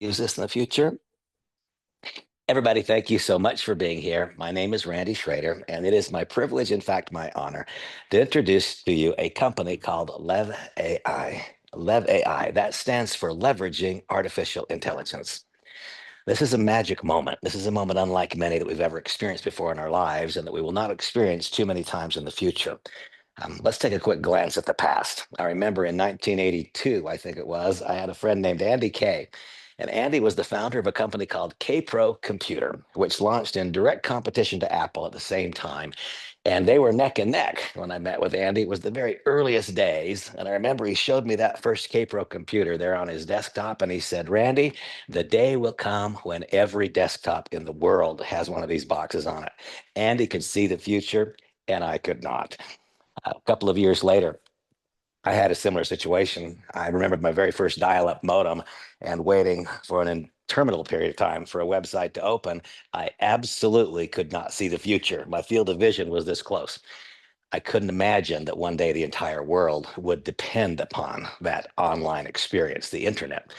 use this in the future. Everybody, thank you so much for being here. My name is Randy Schrader, and it is my privilege, in fact, my honor, to introduce to you a company called LEV AI. LEV AI, that stands for Leveraging Artificial Intelligence. This is a magic moment. This is a moment unlike many that we've ever experienced before in our lives and that we will not experience too many times in the future. Let's take a quick glance at the past. I remember in 1982, I think it was, I had a friend named Andy Kay. And Andy was the founder of a company called K-Pro Computer, which launched in direct competition to Apple at the same time. And they were neck and neck when I met with Andy. It was the very earliest days. And I remember he showed me that first K-Pro computer there on his desktop. And he said, Randy, the day will come when every desktop in the world has one of these boxes on it. Andy could see the future, and I could not. A couple of years later, I had a similar situation. I remembered my very first dial-up modem and waiting for an interminable period of time for a website to open. I absolutely could not see the future. My field of vision was this close. I couldn't imagine that one day the entire world would depend upon that online experience, the internet.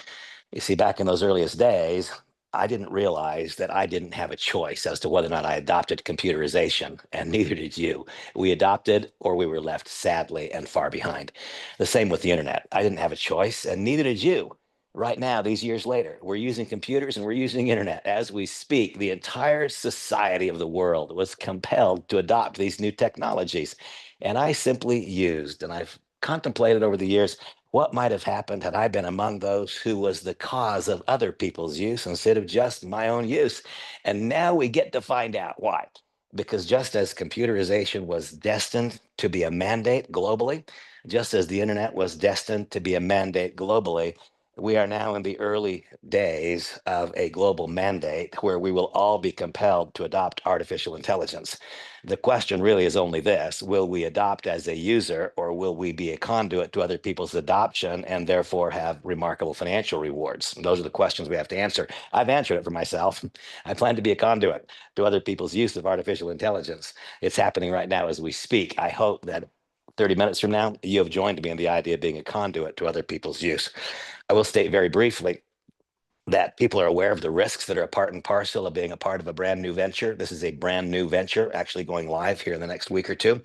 You see, back in those earliest days, I didn't realize that I didn't have a choice as to whether or not I adopted computerization, and neither did you. We adopted or we were left sadly and far behind. The same with the internet. I didn't have a choice, and neither did you. Right now, these years later, we're using computers and we're using internet. As we speak, the entire society of the world was compelled to adopt these new technologies. And I simply used, and I've contemplated over the years, what might have happened had I been among those who was the cause of other people's use instead of just my own use? And now we get to find out why. Because just as computerization was destined to be a mandate globally, just as the internet was destined to be a mandate globally, we are now in the early days of a global mandate where we will all be compelled to adopt artificial intelligence. The question really is only this: will we adopt as a user, or will we be a conduit to other people's adoption and therefore have remarkable financial rewards? Those are the questions we have to answer. I've answered it for myself. I plan to be a conduit to other people's use of artificial intelligence. It's happening right now as we speak. I hope that 30 minutes from now, you have joined me in the idea of being a conduit to other people's use. I will state very briefly that people are aware of the risks that are a part and parcel of being a part of a brand new venture. This is a brand new venture, actually going live here in the next week or two.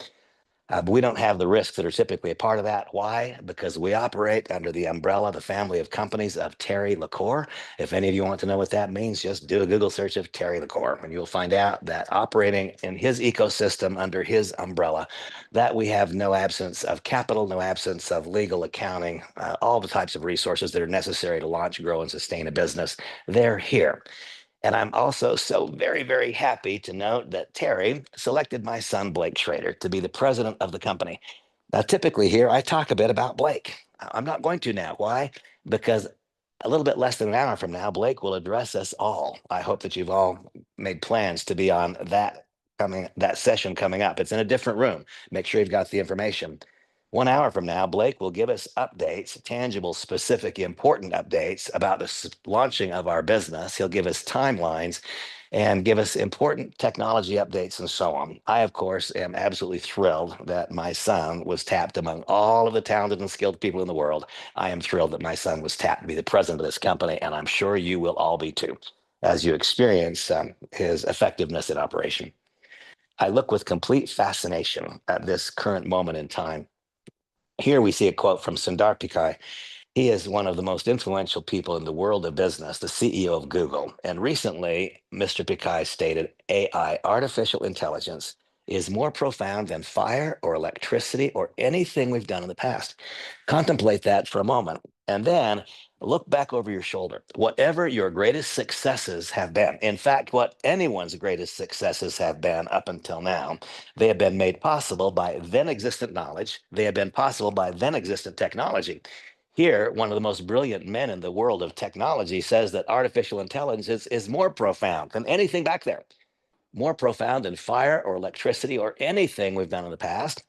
But we don't have the risks that are typically a part of that. Why? Because we operate under the umbrella, the family of companies of Terry LaCour. If any of you want to know what that means, just do a Google search of Terry LaCour, and you'll find out that operating in his ecosystem under his umbrella, that we have no absence of capital, no absence of legal, accounting, all the types of resources that are necessary to launch, grow, and sustain a business. They're here. And I'm also so very, very happy to note that Terry selected my son, Blake Schrader, to be the president of the company. Now, typically here, I talk a bit about Blake. I'm not going to now. Why? Because a little bit less than an hour from now, Blake will address us all. I hope that you've all made plans to be on that session coming up. It's in a different room. Make sure you've got the information. 1 hour from now, Blake will give us updates, tangible, specific, important updates about the launching of our business. He'll give us timelines and give us important technology updates and so on. I, of course, am absolutely thrilled that my son was tapped among all of the talented and skilled people in the world. I am thrilled that my son was tapped to be the president of this company, and I'm sure you will all be too, as you experience his effectiveness in operation. I look with complete fascination at this current moment in time. Here we see a quote from Sundar Pichai. He is one of the most influential people in the world of business, the CEO of Google. And recently, Mr. Pichai stated AI, artificial intelligence, is more profound than fire or electricity or anything we've done in the past. Contemplate that for a moment. And then look back over your shoulder. Whatever your greatest successes have been, in fact, what anyone's greatest successes have been up until now, they have been made possible by then existent knowledge. They have been possible by then existent technology. Here, one of the most brilliant men in the world of technology says that artificial intelligence is more profound than anything back there, more profound than fire or electricity or anything we've done in the past.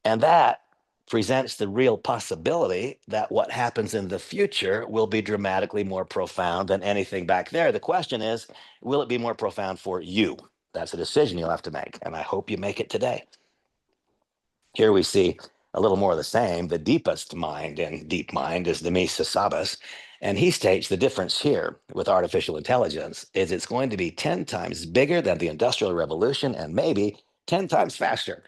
And that presents the real possibility that what happens in the future will be dramatically more profound than anything back there. The question is, will it be more profound for you? That's a decision you'll have to make. And I hope you make it today. Here we see a little more of the same. The deepest mind in deep mind is the Mesa Sabas. And he states the difference here with artificial intelligence is it's going to be 10 times bigger than the Industrial Revolution and maybe 10 times faster.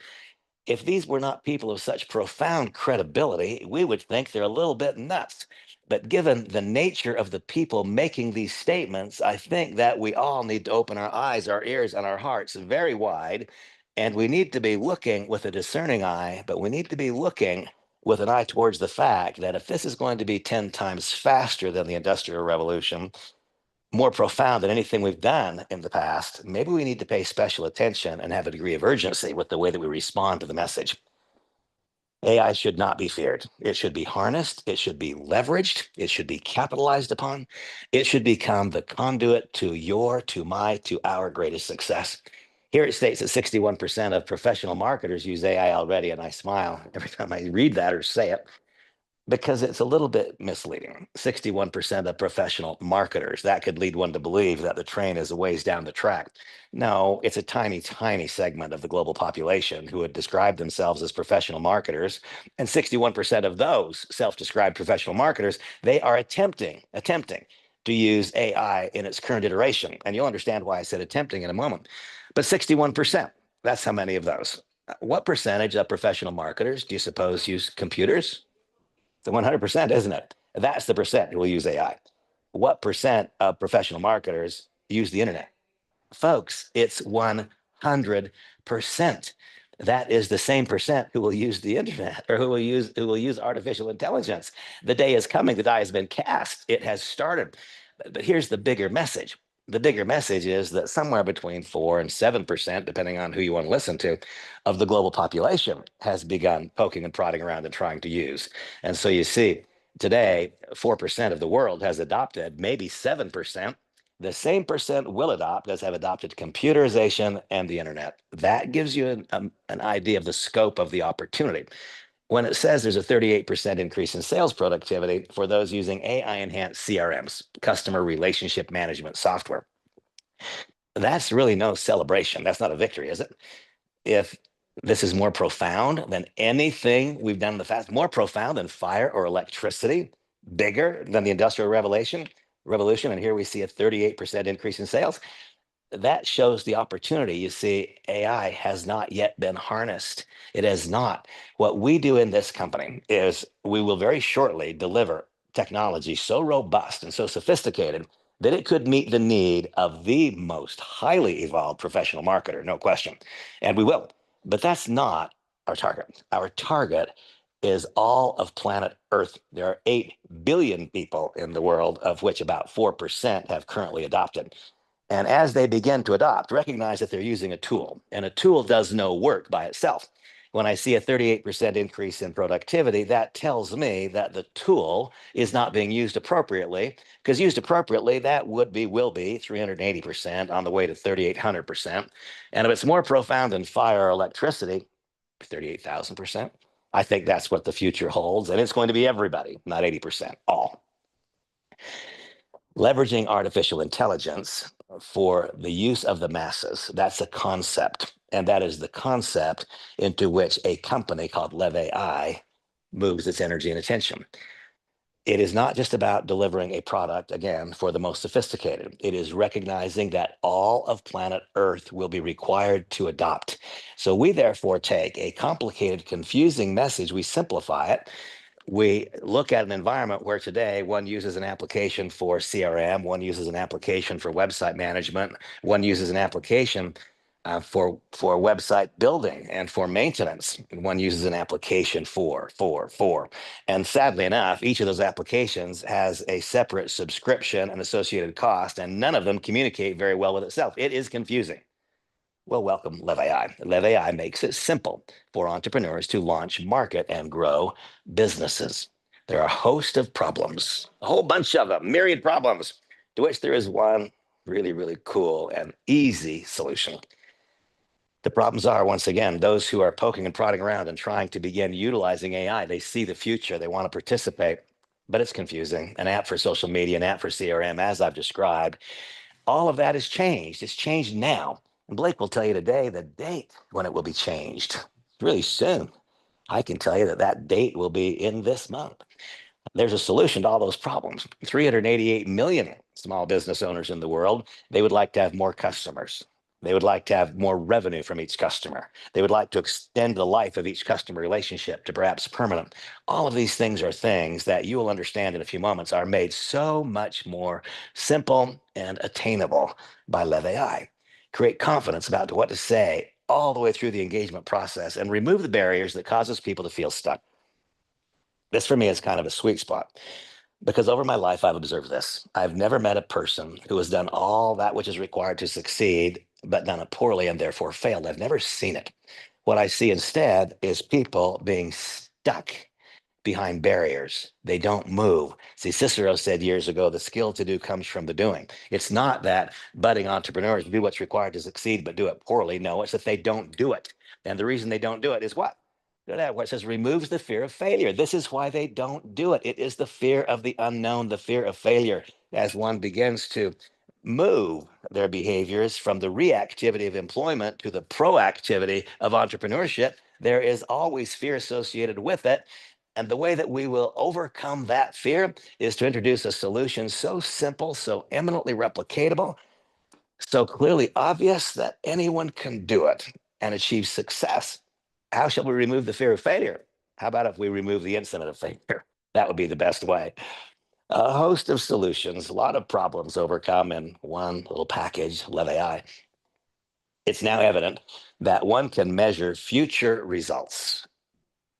If these were not people of such profound credibility, we would think they're a little bit nuts. But given the nature of the people making these statements, I think that we all need to open our eyes, our ears, and our hearts very wide. And we need to be looking with a discerning eye, but we need to be looking with an eye towards the fact that if this is going to be 10 times faster than the Industrial Revolution, more profound than anything we've done in the past, maybe we need to pay special attention and have a degree of urgency with the way that we respond to the message. AI should not be feared. It should be harnessed. It should be leveraged. It should be capitalized upon. It should become the conduit to your, to my, to our greatest success. Here it states that 61% of professional marketers use AI already, and I smile every time I read that or say it because it's a little bit misleading. 61% of professional marketers, that could lead one to believe that the train is a ways down the track. No, it's a tiny, tiny segment of the global population who would describe themselves as professional marketers. And 61% of those self-described professional marketers, they are attempting to use AI in its current iteration. And you'll understand why I said attempting in a moment. But 61%, that's how many of those. What percentage of professional marketers do you suppose use computers? The 100%, isn't it? That's the percent who will use AI. What percent of professional marketers use the internet? Folks, it's 100%. That is the same percent who will use the internet or who will use artificial intelligence. The day is coming, the die has been cast, it has started. But here's the bigger message. The bigger message is that somewhere between 4 and 7%, depending on who you want to listen to, of the global population has begun poking and prodding around and trying to use. And so you see, today, 4% of the world has adopted, maybe 7%. The same percent will adopt as have adopted computerization and the internet. That gives you an idea of the scope of the opportunity. When it says there's a 38% increase in sales productivity for those using AI enhanced CRMs, customer relationship management software, that's really no celebration. That's not a victory, is it? If this is more profound than anything we've done in the past, more profound than fire or electricity, bigger than the Industrial Revolution, and here we see a 38% increase in sales, that shows the opportunity. You see, AI has not yet been harnessed. It has not. What we do in this company is we will very shortly deliver technology so robust and so sophisticated that it could meet the need of the most highly evolved professional marketer, no question. And we will. But that's not our target. Our target is all of planet Earth. There are 8 billion people in the world, of which about 4% have currently adopted. And as they begin to adopt, recognize that they're using a tool, and a tool does no work by itself. When I see a 38% increase in productivity, that tells me that the tool is not being used appropriately, because used appropriately, that will be 380% on the way to 3,800%. And if it's more profound than fire or electricity, 38,000%, I think that's what the future holds. And it's going to be everybody, not 80%, all. Leveraging artificial intelligence for the use of the masses. That's a concept. And that is the concept into which a company called LEV AI moves its energy and attention. It is not just about delivering a product, again, for the most sophisticated. It is recognizing that all of planet Earth will be required to adopt. So we therefore take a complicated, confusing message, we simplify it. We look at an environment where today one uses an application for CRM, one uses an application for website management, one uses an application for website building and for maintenance. And one uses an application for. And sadly enough, each of those applications has a separate subscription and associated cost, and none of them communicate very well with itself. It is confusing. Well, welcome LEV AI. LEV AI makes it simple for entrepreneurs to launch, market, and grow businesses. There are a host of problems, a whole bunch of them, myriad problems, to which there is one really, really cool and easy solution. The problems are, once again, those who are poking and prodding around and trying to begin utilizing AI. They see the future, they want to participate, but it's confusing. An app for social media, an app for CRM, as I've described, all of that has changed. It's changed now. And Blake will tell you today the date when it will be changed. Really soon. I can tell you that that date will be in this month. There's a solution to all those problems. 388 million small business owners in the world, they would like to have more customers. They would like to have more revenue from each customer. They would like to extend the life of each customer relationship to perhaps permanent. All of these things are things that you will understand in a few moments are made so much more simple and attainable by LEV AI. Create confidence about what to say all the way through the engagement process and remove the barriers that causes people to feel stuck. This for me is kind of a sweet spot because over my life, I've observed this. I've never met a person who has done all that which is required to succeed, but done it poorly and therefore failed. I've never seen it. What I see instead is people being stuck behind barriers. They don't move. See, Cicero said years ago, the skill to do comes from the doing. It's not that budding entrepreneurs do what's required to succeed, but do it poorly. No, it's that they don't do it. And the reason they don't do it is what? Look at that, what it says removes the fear of failure. This is why they don't do it. It is the fear of the unknown, the fear of failure. As one begins to move their behaviors from the reactivity of employment to the proactivity of entrepreneurship, there is always fear associated with it. And the way that we will overcome that fear is to introduce a solution so simple, so eminently replicatable, so clearly obvious that anyone can do it and achieve success. How shall we remove the fear of failure? How about if we remove the incident of failure? That would be the best way. A host of solutions, a lot of problems overcome in one little package, LEV AI. It's now evident that one can measure future results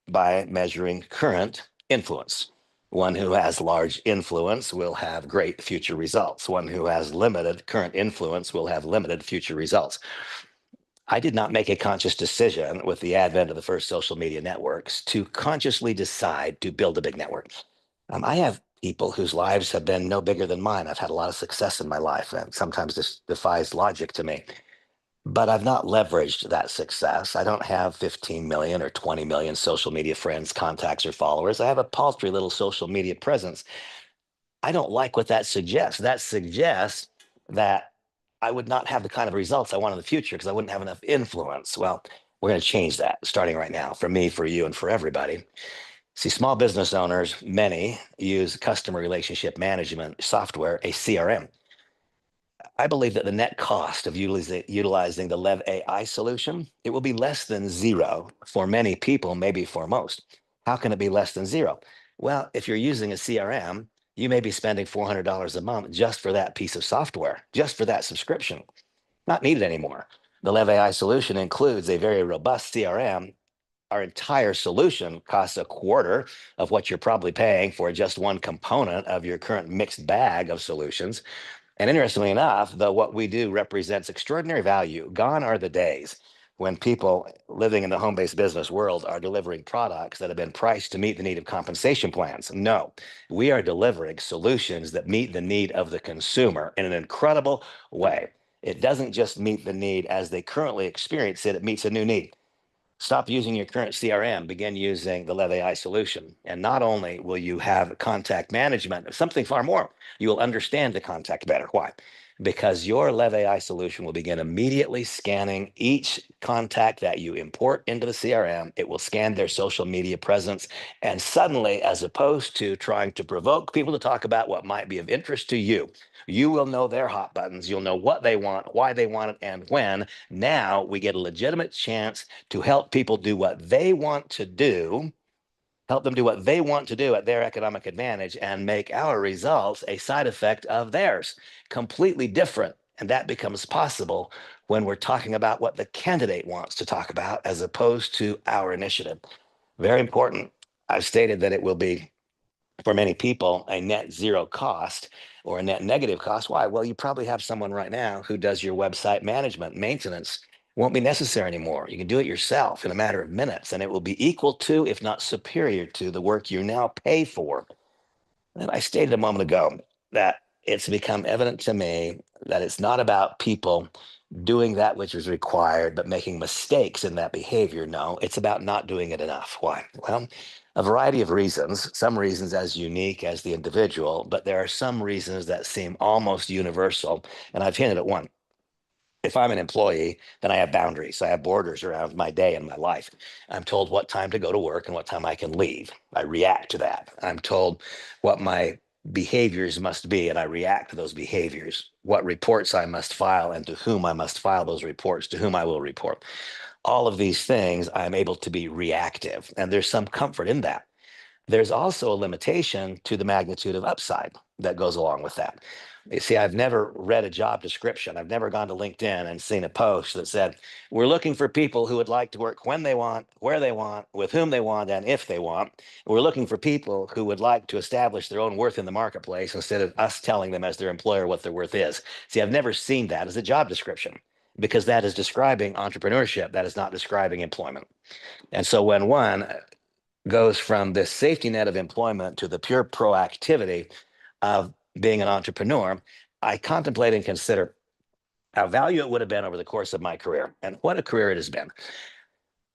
by measuring current influence. One who has large influence will have great future results. One who has limited current influence will have limited future results. I did not make a conscious decision with the advent of the first social media networks to consciously decide to build a big network. I have people whose lives have been no bigger than mine. I've had a lot of success in my life, and sometimes this defies logic to me. But I've not leveraged that success. I don't have 15 million or 20 million social media friends, contacts, or followers. I have a paltry little social media presence. I don't like what that suggests. That suggests that I would not have the kind of results I want in the future because I wouldn't have enough influence. Well, we're going to change that starting right now for me, for you, and for everybody. See, small business owners, many use customer relationship management software, a CRM. I believe that the net cost of utilizing the LEV AI solution, it will be less than zero for many people, maybe for most. How can it be less than zero? Well, if you're using a CRM, you may be spending $400 a month just for that piece of software, just for that subscription. Not needed anymore. The LEV AI solution includes a very robust CRM. Our entire solution costs a quarter of what you're probably paying for just one component of your current mixed bag of solutions. And interestingly enough, though what we do represents extraordinary value, gone are the days when people living in the home based business world are delivering products that have been priced to meet the need of compensation plans. No, we are delivering solutions that meet the need of the consumer in an incredible way. It doesn't just meet the need as they currently experience it, it meets a new need. Stop using your current CRM, begin using the LEV AI solution. And not only will you have contact management, something far more, you will understand the contact better. Why? Because your LEV AI solution will begin immediately scanning each contact that you import into the CRM. It will scan their social media presence. And suddenly, as opposed to trying to provoke people to talk about what might be of interest to you, you will know their hot buttons. You'll know what they want, why they want it, and when. Now we get a legitimate chance to help people do what they want to do, help them do what they want to do at their economic advantage, and make our results a side effect of theirs, completely different. And that becomes possible when we're talking about what the candidate wants to talk about as opposed to our initiative. Very important. I've stated that it will be for many people a net zero cost or a net negative cost. Why? Well, you probably have someone right now who does your website management. Maintenance won't be necessary anymore. You can do it yourself in a matter of minutes, and it will be equal to, if not superior to, the work you now pay for. And I stated a moment ago that it's become evident to me that it's not about people doing that which is required, but making mistakes in that behavior. No, it's about not doing it enough. Why? Well, a variety of reasons, some reasons as unique as the individual, but there are some reasons that seem almost universal. And I've hinted at one. If I'm an employee, then I have boundaries. I have borders around my day and my life. I'm told what time to go to work and what time I can leave. I react to that. I'm told what my behaviors must be, and I react to those behaviors, what reports I must file, and to whom I must file those reports, to whom I will report. All of these things, I'm able to be reactive, and there's some comfort in that. There's also a limitation to the magnitude of upside that goes along with that. You see, I've never read a job description. I've never gone to LinkedIn and seen a post that said, we're looking for people who would like to work when they want, where they want, with whom they want, and if they want. We're looking for people who would like to establish their own worth in the marketplace instead of us telling them as their employer what their worth is. See, I've never seen that as a job description because that is describing entrepreneurship. That is not describing employment. And so when one goes from this safety net of employment to the pure proactivity of being an entrepreneur, I contemplate and consider how value it would have been over the course of my career and what a career it has been.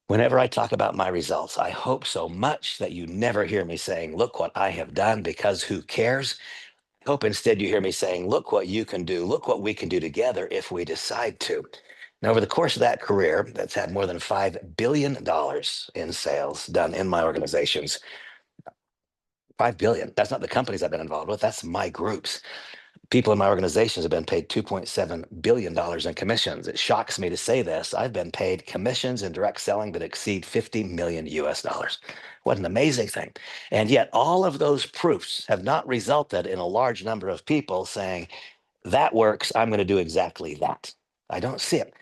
Whenever I talk about my results, I hope so much that you never hear me saying, look what I have done, because who cares? I hope instead you hear me saying, look what you can do, look what we can do together if we decide to. Now, over the course of that career, that's had more than $5 billion in sales done in my organizations. 5 billion. That's not the companies I've been involved with. That's my groups. People in my organizations have been paid $2.7 billion in commissions. It shocks me to say this. I've been paid commissions in direct selling that exceed 50 million US dollars. What an amazing thing. And yet all of those proofs have not resulted in a large number of people saying, that works, I'm going to do exactly that. I don't see it.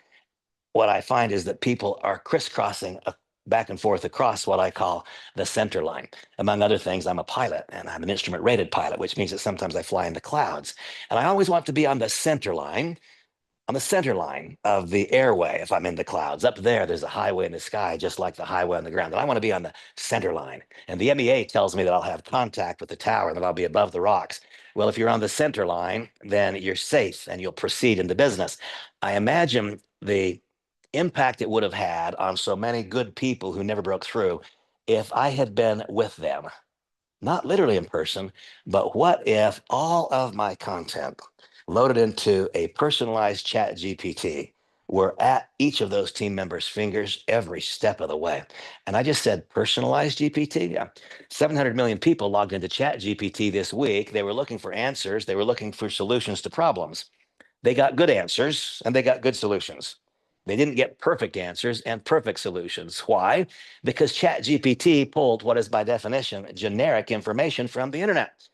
What I find is that people are crisscrossing back and forth across what I call the center line. Among other things, I'm a pilot and I'm an instrument rated pilot, which means that sometimes I fly in the clouds. And I always want to be on the center line of the airway if I'm in the clouds. Up there, there's a highway in the sky, just like the highway on the ground. And I want to be on the center line. And the MEA tells me that I'll have contact with the tower and that I'll be above the rocks. Well, if you're on the center line, then you're safe and you'll proceed in the business. I imagine the impact it would have had on so many good people who never broke through if I had been with them, not literally in person, but what if all of my content loaded into a personalized chat GPT were at each of those team members' fingers every step of the way? And I just said personalized GPT. Yeah. 700 million people logged into chat GPT this week. They were looking for answers. They were looking for solutions to problems. They got good answers and they got good solutions. They didn't get perfect answers and perfect solutions. Why? Because ChatGPT pulled what is by definition generic information from the internet.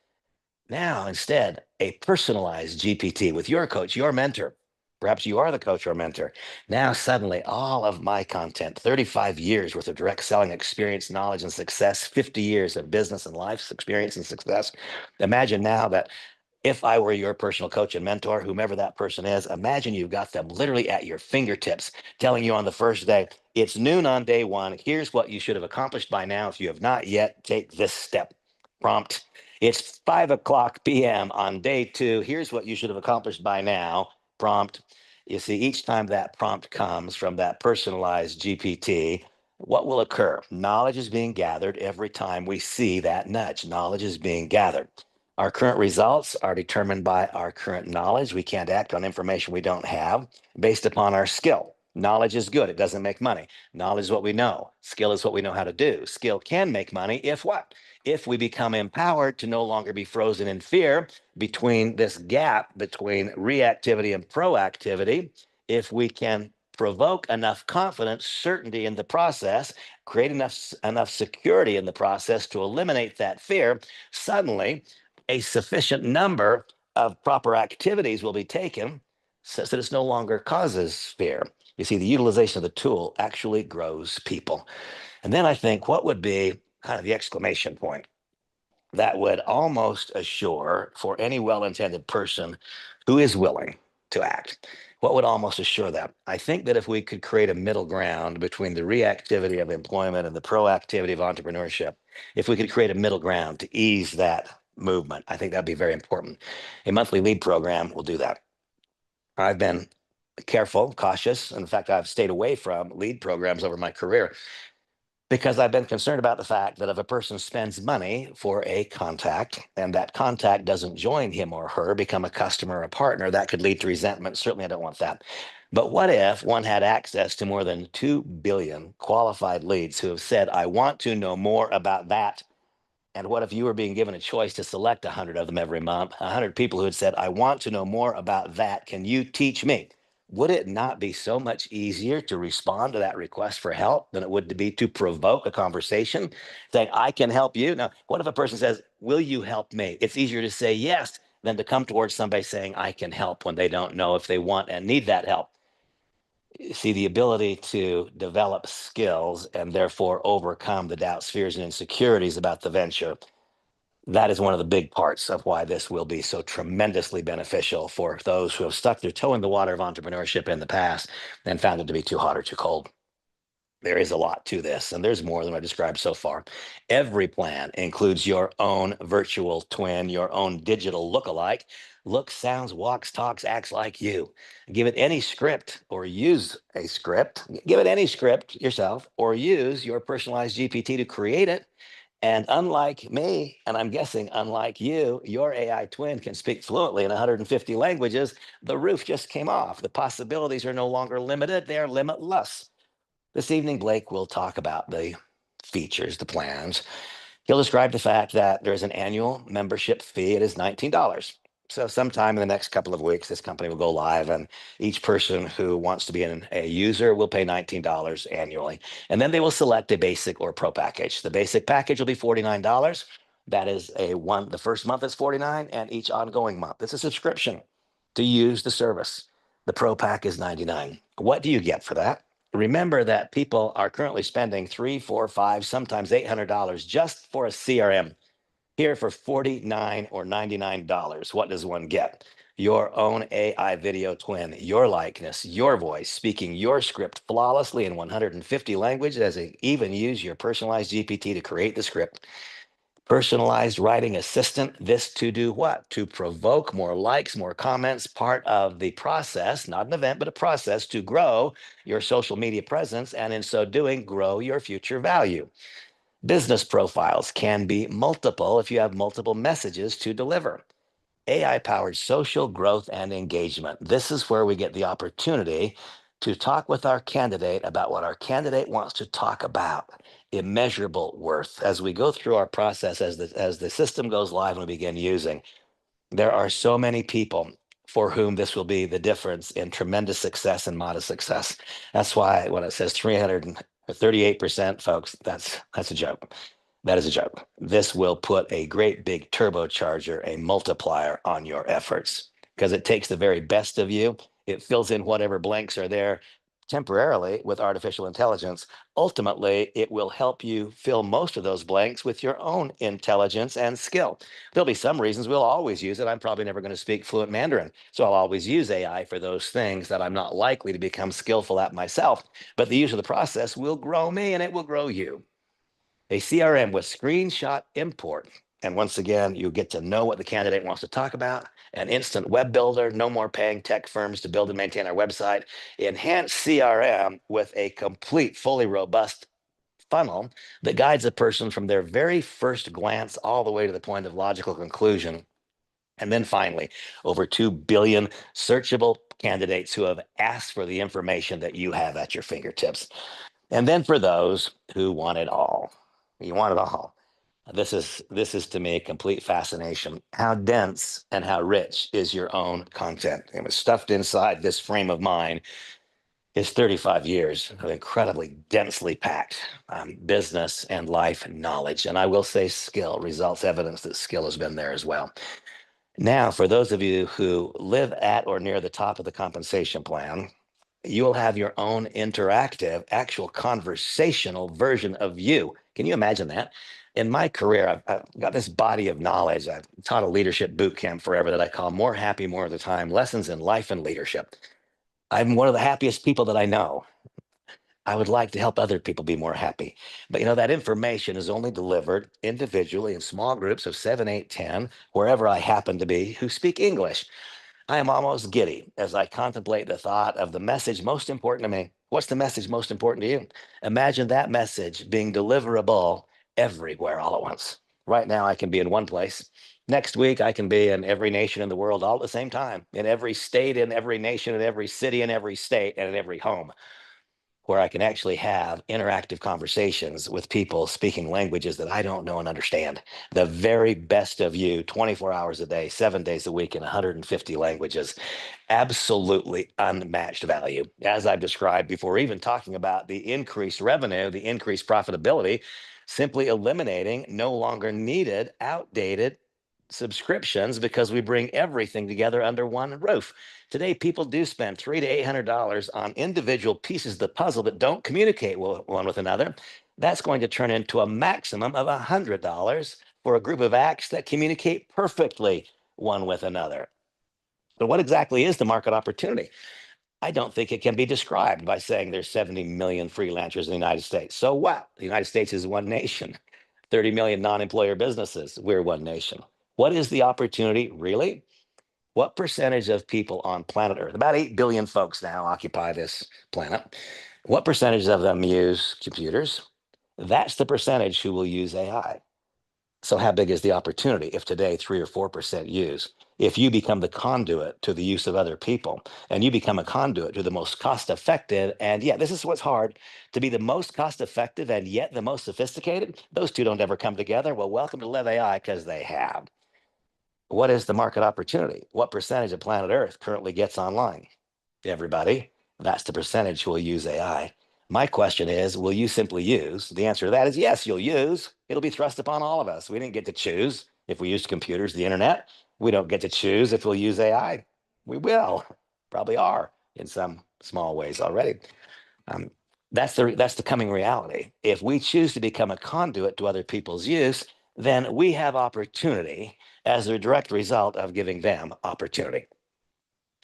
Now, instead, a personalized GPT with your coach, your mentor. Perhaps you are the coach or mentor. Now, suddenly, all of my content, 35 years worth of direct selling experience, knowledge, and success, 50 years of business and life experience and success. Imagine now that if I were your personal coach and mentor, whomever that person is, imagine you've got them literally at your fingertips, telling you on the first day, it's noon on day one. Here's what you should have accomplished by now. If you have not yet, take this step. Prompt. It's 5 o'clock p.m. on day two. Here's what you should have accomplished by now. Prompt. You see, each time that prompt comes from that personalized GPT, what will occur? Knowledge is being gathered every time we see that nudge. Knowledge is being gathered. Our current results are determined by our current knowledge. We can't act on information we don't have based upon our skill. Knowledge is good. It doesn't make money. Knowledge is what we know. Skill is what we know how to do. Skill can make money if what? If we become empowered to no longer be frozen in fear between this gap between reactivity and proactivity, if we can provoke enough confidence, certainty in the process, create enough security in the process to eliminate that fear, suddenly a sufficient number of proper activities will be taken such that it no longer causes fear. You see, the utilization of the tool actually grows people. And then I think what would be kind of the exclamation point that would almost assure for any well-intended person who is willing to act, what would almost assure that? I think that if we could create a middle ground between the reactivity of employment and the proactivity of entrepreneurship, if we could create a middle ground to ease that movement, I think that'd be very important. A monthly lead program will do that. I've been careful, cautious. In fact, I've stayed away from lead programs over my career because I've been concerned about the fact that if a person spends money for a contact and that contact doesn't join him or her, become a customer or a partner, that could lead to resentment. Certainly, I don't want that. But what if one had access to more than 2 billion qualified leads who have said, I want to know more about that? And what if you were being given a choice to select 100 of them every month? 100 people who had said, I want to know more about that. Can you teach me? Would it not be so much easier to respond to that request for help than it would to be to provoke a conversation saying, I can help you? Now, what if a person says, will you help me? It's easier to say yes than to come towards somebody saying, I can help when they don't know if they want and need that help. See, the ability to develop skills and therefore overcome the doubts, fears, and insecurities about the venture, that is one of the big parts of why this will be so tremendously beneficial for those who have stuck their toe in the water of entrepreneurship in the past and found it to be too hot or too cold. There is a lot to this, and there's more than I described so far. Every plan includes your own virtual twin, your own digital lookalike. Looks, sounds, walks, talks, acts like you. Give it any script or use a script. Give it any script yourself or use your personalized GPT to create it. And unlike me, and I'm guessing unlike you, your AI twin can speak fluently in 150 languages. The roof just came off. The possibilities are no longer limited, they're limitless. This evening, Blake will talk about the features, the plans. He'll describe the fact that there is an annual membership fee. It is $19. So sometime in the next couple of weeks, this company will go live, and each person who wants to be a user will pay $19 annually. And then they will select a basic or pro package. The basic package will be $49. That is the first month is 49, and each ongoing month. It's a subscription to use the service. The pro pack is 99. What do you get for that? Remember that people are currently spending 3, 4, 5, sometimes $800 just for a CRM. Here for 49 or $99, what does one get? Your own AI video twin, your likeness, your voice, speaking your script flawlessly in 150 languages, as it even use your personalized GPT to create the script. Personalized writing assistant, this to do what? To provoke more likes, more comments, part of the process, not an event, but a process to grow your social media presence, and in so doing, grow your future value. Business profiles can be multiple if you have multiple messages to deliver. AI powered social growth and engagement. This is where we get the opportunity to talk with our candidate about what our candidate wants to talk about. Immeasurable worth. As we go through our process, as the system goes live and we begin using, there are so many people for whom this will be the difference in tremendous success and modest success. That's why when it says 338%, folks, that's a joke. That is a joke. This will put a great big turbocharger, a multiplier on your efforts because it takes the very best of you. It fills in whatever blanks are there temporarily with artificial intelligence. Ultimately, it will help you fill most of those blanks with your own intelligence and skill. There'll be some reasons we'll always use it. I'm probably never going to speak fluent Mandarin, so I'll always use AI for those things that I'm not likely to become skillful at myself. But the use of the process will grow me and it will grow you. A CRM with screenshot import. And once again, you get to know what the candidate wants to talk about. An instant web builder, no more paying tech firms to build and maintain our website. Enhanced CRM with a complete, fully robust funnel that guides a person from their very first glance all the way to the point of logical conclusion. And then finally, over 2 billion searchable candidates who have asked for the information that you have at your fingertips. And then for those who want it all, you want it all. This is to me a complete fascination. How dense and how rich is your own content? It was stuffed inside this frame of mine is 35 years of incredibly densely packed business and life knowledge. And I will say skill, results evidence that skill has been there as well. Now, for those of you who live at or near the top of the compensation plan, you will have your own interactive, actual conversational version of you. Can you imagine that? In my career, I've got this body of knowledge. I've taught a leadership boot camp forever that I call More Happy, More of the Time, Lessons in Life and Leadership. I'm one of the happiest people that I know. I would like to help other people be more happy. But that information is only delivered individually in small groups of 7, 8, 10, wherever I happen to be, who speak English. I am almost giddy as I contemplate the thought of the message most important to me. What's the message most important to you? Imagine that message being deliverable everywhere all at once. Right now, I can be in one place. Next week, I can be in every nation in the world all at the same time, in every state, in every nation, in every city, in every state, and in every home, where I can actually have interactive conversations with people speaking languages that I don't know and understand. The very best of you, 24 hours a day, 7 days a week, in 150 languages. Absolutely unmatched value. As I've described before, even talking about the increased revenue, the increased profitability, simply eliminating no longer needed, outdated subscriptions because we bring everything together under one roof. Today, people do spend $300 to $800 on individual pieces of the puzzle that don't communicate one with another. That's going to turn into a maximum of $100 for a group of acts that communicate perfectly one with another. So, what exactly is the market opportunity? I don't think it can be described by saying there's 70 million freelancers in the United States. So what? The United States is one nation. 30 million non-employer businesses. We're one nation. What is the opportunity really? What percentage of people on planet Earth, about 8 billion folks now occupy this planet, what percentage of them use computers? That's the percentage who will use AI. So how big is the opportunity if today 3 or 4% use? If you become the conduit to the use of other people and you become a conduit to the most cost effective, and yeah, this is what's hard, to be the most cost effective and yet the most sophisticated, those two don't ever come together. Well, welcome to LEV AI, because they have. What is the market opportunity? What percentage of planet Earth currently gets online? Everybody. That's the percentage who will use AI. My question is, will you simply use? The answer to that is yes, you'll use. It'll be thrust upon all of us. We didn't get to choose if we used computers, the internet. We don't get to choose if we'll use AI. We will, probably are in some small ways already. Um, that's the coming reality. If we choose to become a conduit to other people's use, then we have opportunity as a direct result of giving them opportunity.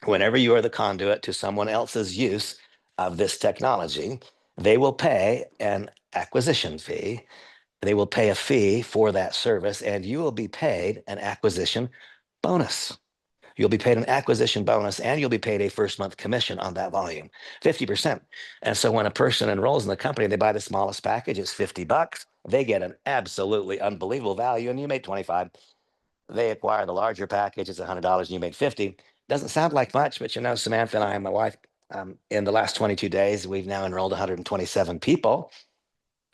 Whenever you are the conduit to someone else's use of this technology, they will pay an acquisition fee. They will pay a fee for that service, and you will be paid an acquisition bonus. You'll be paid an acquisition bonus, and you'll be paid a first month commission on that volume, 50%. And so when a person enrolls in the company, they buy the smallest package, it's $50. They get an absolutely unbelievable value, and you made 25. They acquire the larger package, it's $100 and you made 50. Doesn't sound like much, but you know, Samantha and I and my wife, in the last 22 days, we've now enrolled 127 people,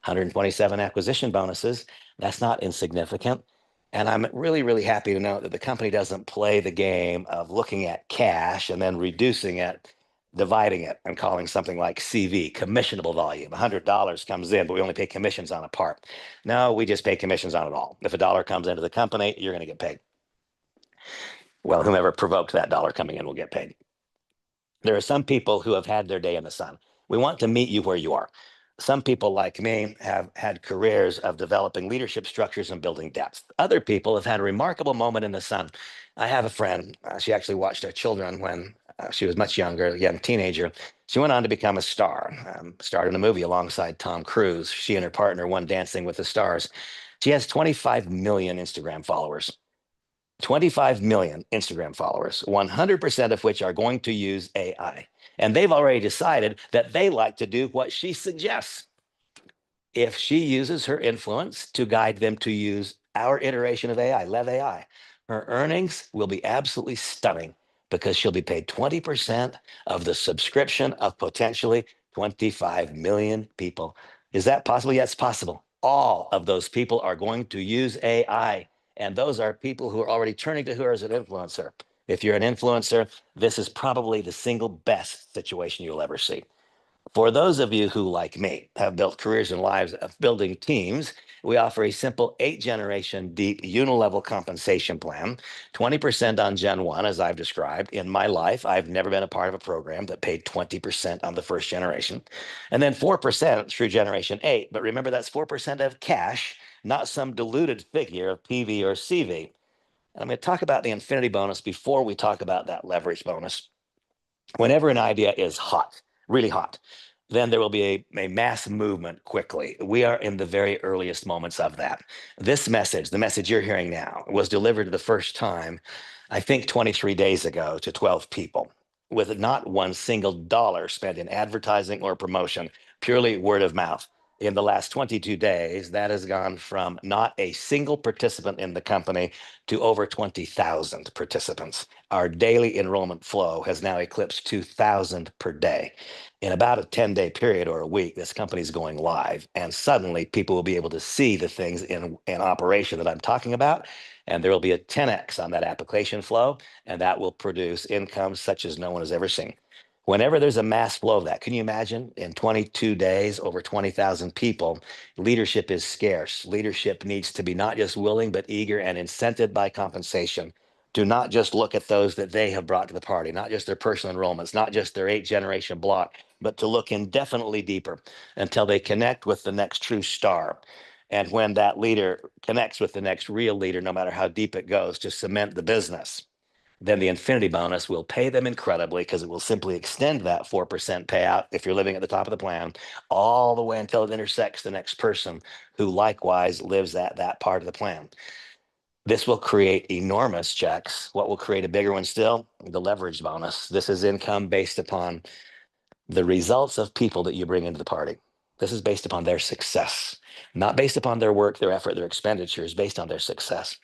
127 acquisition bonuses. That's not insignificant. And I'm really, really happy to know that the company doesn't play the game of looking at cash and then reducing it, dividing it, and calling something like CV, commissionable volume. $100 comes in, but we only pay commissions on a part. No, we just pay commissions on it all. If a dollar comes into the company, you're going to get paid. Well, whomever provoked that dollar coming in will get paid. There are some people who have had their day in the sun. We want to meet you where you are. Some people like me have had careers of developing leadership structures and building depth. Other people have had a remarkable moment in the sun. I have a friend, she actually watched our children when she was much younger, a young teenager. She went on to become a star, starred in a movie alongside Tom Cruise. She and her partner won Dancing with the Stars. She has 25 million Instagram followers. 25 million Instagram followers, 100% of which are going to use AI. And they've already decided that they like to do what she suggests. If she uses her influence to guide them to use our iteration of AI, LEV AI, her earnings will be absolutely stunning because she'll be paid 20% of the subscription of potentially 25 million people. Is that possible? Yes, possible. All of those people are going to use AI. And those are people who are already turning to her as an influencer. If you're an influencer, this is probably the single best situation you'll ever see. For those of you who, like me, have built careers and lives of building teams, we offer a simple 8 generation deep unilevel compensation plan, 20% on Gen 1, as I've described. In my life, I've never been a part of a program that paid 20% on the first generation, and then 4% through Generation 8. But remember, that's 4% of cash, not some diluted figure of PV or CV. And I'm going to talk about the infinity bonus before we talk about that leverage bonus. Whenever an idea is hot, really hot, then there will be a mass movement quickly. We are in the very earliest moments of that. This message, the message you're hearing now, was delivered the first time, I think 23 days ago, to 12 people, with not one single dollar spent in advertising or promotion, purely word of mouth. In the last 22 days, that has gone from not a single participant in the company to over 20,000 participants. Our daily enrollment flow has now eclipsed 2,000 per day. In about a 10-day period or a week, this company is going live, and suddenly people will be able to see the things in operation that I'm talking about, and there will be a 10x on that application flow, and that will produce income such as no one has ever seen. Whenever there's a mass flow of that, can you imagine in 22 days, over 20,000 people, leadership is scarce. Leadership needs to be not just willing, but eager and incented by compensation. Do not just look at those that they have brought to the party, not just their personal enrollments, not just their 8 generation block, but to look indefinitely deeper until they connect with the next true star. And when that leader connects with the next real leader, no matter how deep it goes, to cement the business, then the infinity bonus will pay them incredibly because it will simply extend that 4% payout if you're living at the top of the plan all the way until it intersects the next person who likewise lives at that part of the plan. This will create enormous checks. What will create a bigger one still? The leverage bonus. This is income based upon the results of people that you bring into the party. This is based upon their success, not based upon their work, their effort, their expenditures, based on their success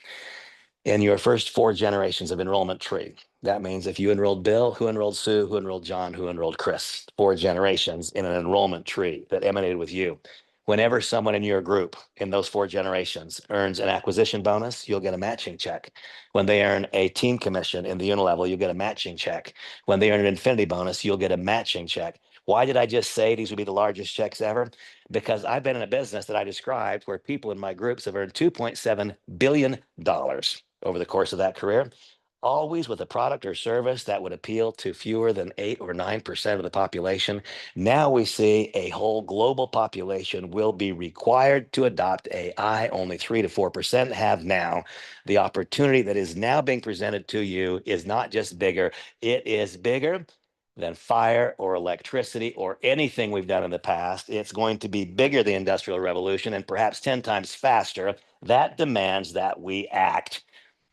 in your first 4 generations of enrollment tree. That means if you enrolled Bill, who enrolled Sue, who enrolled John, who enrolled Chris, 4 generations in an enrollment tree that emanated with you. Whenever someone in your group in those 4 generations earns an acquisition bonus, you'll get a matching check. When they earn a team commission in the unilevel, you'll get a matching check. When they earn an infinity bonus, you'll get a matching check. Why did I just say these would be the largest checks ever? Because I've been in a business that I described where people in my groups have earned $2.7 billion over the course of that career, always with a product or service that would appeal to fewer than 8 or 9% of the population. Now we see a whole global population will be required to adopt AI. Only 3 to 4% have now. The opportunity that is now being presented to you is not just bigger, it is bigger than fire or electricity or anything we've done in the past. It's going to be bigger than the Industrial Revolution and perhaps 10 times faster. That demands that we act.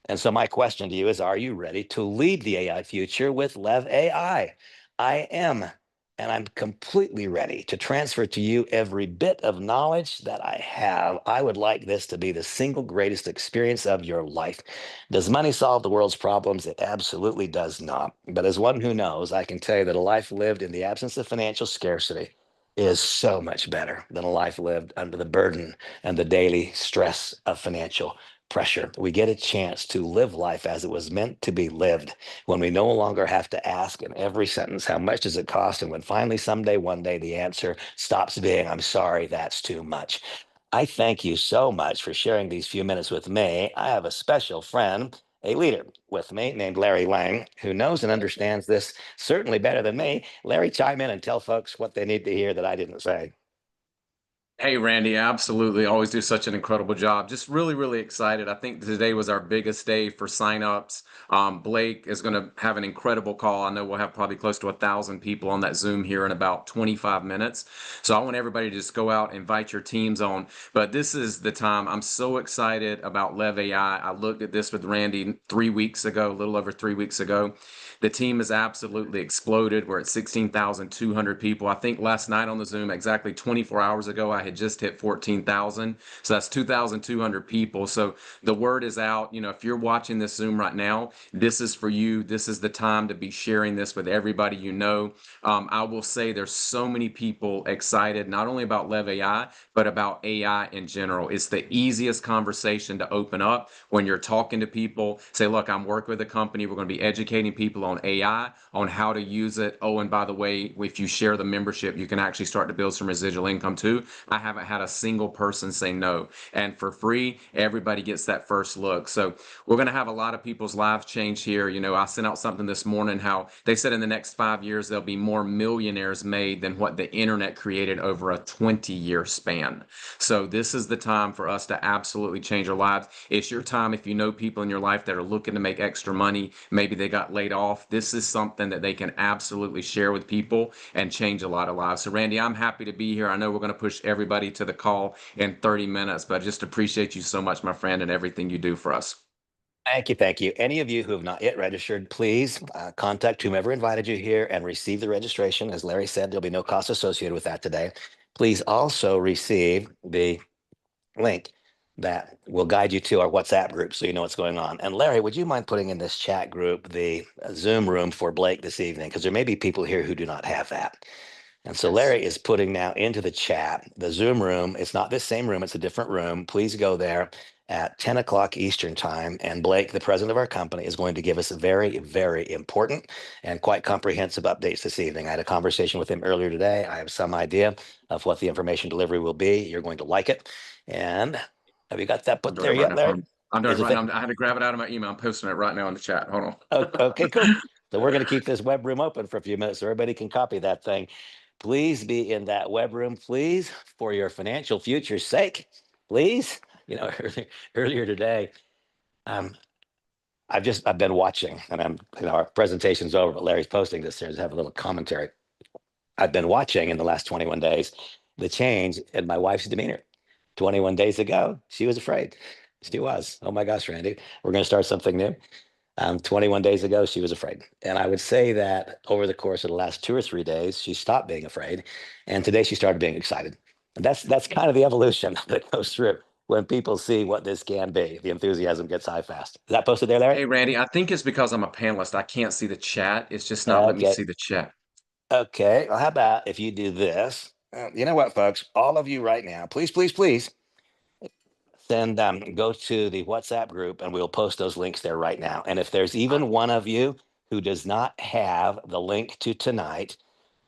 And so my question to you is, are you ready to lead the AI future with LEV AI? I am, and I'm completely ready to transfer to you every bit of knowledge that I have. I would like this to be the single greatest experience of your life. Does money solve the world's problems? It absolutely does not. But as one who knows, I can tell you that a life lived in the absence of financial scarcity is so much better than a life lived under the burden and the daily stress of financial pressure. We get a chance to live life as it was meant to be lived when we no longer have to ask in every sentence, how much does it cost? And when finally, someday, one day, the answer stops being, I'm sorry, that's too much. I thank you so much for sharing these few minutes with me. I have a special friend, a leader with me named Larry Lang, who knows and understands this certainly better than me. Larry, chime in and tell folks what they need to hear that I didn't say. Hey, Randy, absolutely. Always do such an incredible job. Just really, really excited. I think today was our biggest day for signups. Blake is going to have an incredible call. I know we'll have probably close to 1,000 people on that Zoom here in about 25 minutes. So I want everybody to just go out, invite your teams on. But this is the time. I'm so excited about LEV AI. I looked at this with Randy 3 weeks ago, a little over 3 weeks ago. The team has absolutely exploded. We're at 16,200 people. I think last night on the Zoom, exactly 24 hours ago, I had just hit 14,000. So that's 2,200 people. So the word is out. You know, if you're watching this Zoom right now, this is for you. This is the time to be sharing this with everybody you know. I will say there's so many people excited, not only about LEV AI, but about AI in general. It's the easiest conversation to open up when you're talking to people. Say, look, I'm working with a company. We're going to be educating people on AI, on how to use it. Oh, and by the way, if you share the membership, you can actually start to build some residual income too. I haven't had a single person say no. And for free, everybody gets that first look. So we're going to have a lot of people's lives change here. You know, I sent out something this morning how they said in the next 5 years, there'll be more millionaires made than what the internet created over a 20-year span. So this is the time for us to absolutely change our lives. It's your time. If you know people in your life that are looking to make extra money, maybe they got laid off, this is something that they can absolutely share with people and change a lot of lives. So Randy, I'm happy to be here. I know we're going to push everybody to the call in 30 minutes, but I just appreciate you so much, my friend, and everything you do for us. Thank you. Thank you. Any of you who have not yet registered, please contact whomever invited you here and receive the registration. As Larry said, there'll be no cost associated with that today. Please also receive the link that will guide you to our WhatsApp group so you know what's going on. And Larry, would you mind putting in this chat group the Zoom room for Blake this evening? Because there may be people here who do not have that. And so Yes. Larry is putting now into the chat the Zoom room. It's not this same room, it's a different room. Please go there at 10 o'clock Eastern time. And Blake, the president of our company, is going to give us a very, very important and quite comprehensive updates this evening. I had a conversation with him earlier today. I have some idea of what the information delivery will be. You're going to like it. And have you got that I'm put doing there it right yet, now. Larry? I'm doing Is it it right now. I had to grab it out of my email. I'm posting it right now in the chat. Hold on. Okay, cool. So we're going to keep this web room open for a few minutes so everybody can copy that thing. Please be in that web room, please, for your financial future's sake. Please. Earlier today, um, I've been watching, and our presentation's over, but Larry's posting this here to have a little commentary. I've been watching in the last 21 days the change in my wife's demeanor. 21 days ago, she was afraid. She was. Oh my gosh, Randy, we're going to start something new. 21 days ago, she was afraid. And I would say that over the course of the last 2 or 3 days, she stopped being afraid. And today she started being excited. And that's kind of the evolution that goes through when people see what this can be. The enthusiasm gets high fast. Is that posted there, Larry? Hey, Randy, I think it's because I'm a panelist. I can't see the chat. It's just not letting me Okay. see the chat. Okay. Well, how about if you do this? You know what, folks? All of you right now, please, please, please send go to the WhatsApp group and we'll post those links there right now. And if there's even one of you who does not have the link to tonight,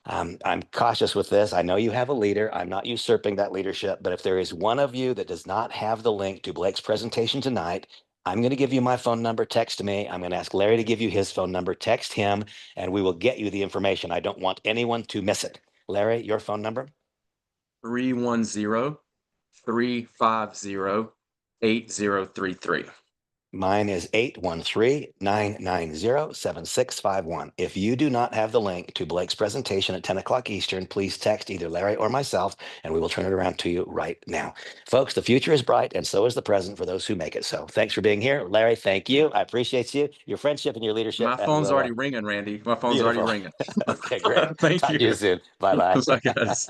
I'm cautious with this. I know you have a leader. I'm not usurping that leadership, but if there is one of you that does not have the link to Blake's presentation tonight, I'm going to give you my phone number. Text me. I'm going to ask Larry to give you his phone number. Text him, and we will get you the information. I don't want anyone to miss it. Larry, your phone number? 310-350-8033. Mine is 813-990-7651. If you do not have the link to Blake's presentation at 10 o'clock Eastern, please text either Larry or myself, and we will turn it around to you right now. Folks, the future is bright, and so is the present for those who make it. So thanks for being here. Larry, thank you. I appreciate you, your friendship, and your leadership, My and phone's we'll, already ringing, Randy. My phone's already beautiful. ringing. Okay, great. Thank Talk you. to you soon. Bye-bye. Bye, guys.